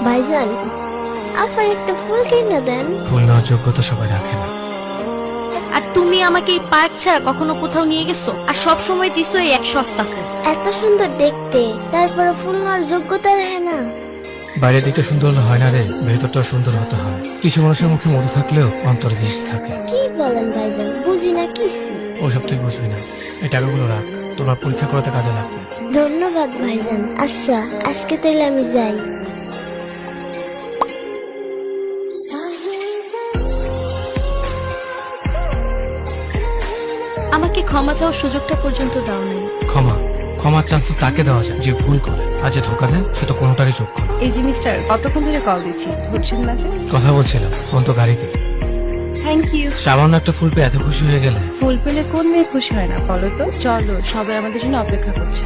ভাইজান, আফার একটা ফুল কিনে দেন। ফুল নেওয়ার যোগ্যতা সবাই রাখে না। আর তুমি আমাকে এই পার্ক ছাড়া কখনো কোথাও নিয়ে গেছো? আর সব সময় দিছো এই এক সস্তা ফুল। এত সুন্দর দেখতে, তারপরে ফুল নেওয়ার যোগ্যতা রাখে না। বাইরের দিকটা সুন্দর হলে হয় না রে, ভেতরটাও সুন্দর হতে হয়। কিছু মানুষের মুখে মধু থাকলেও অন্তর বিষ থাকে। কি বলেন ভাইজান, বুঝি না কিছু। ওসব তুই বুঝবি না। এই টাকাগুলো রাখ, তোমার পরীক্ষা করাতে কাজে লাগবে। ধন্যবাদ ভাইজান। আচ্ছা, আজকে তাইলে আমি যাই। আমাকে ক্ষমা চাওয়ার সুযোগটা পর্যন্ত দাও নাই। ক্ষমার চান্স তাকে দেওয়া যায় যে ভুল করে, আর যে ধোকা দেয় সে তো কোনোটারই যোগ্য না। এই যে মিস্টার, কতক্ষণ ধরে কল দিচ্ছি, ধরছেন না যে? কথা বলছিলাম, ফোন তো গাড়িতে। Thank you. সামান্য একটা ফুল পেয়ে এত খুশি হয়ে গেলে? ফুল পেলে কোন মেয়ে খুশি হয় না বলো তো? চলো, সবাই আমাদের জন্য অপেক্ষা করছে।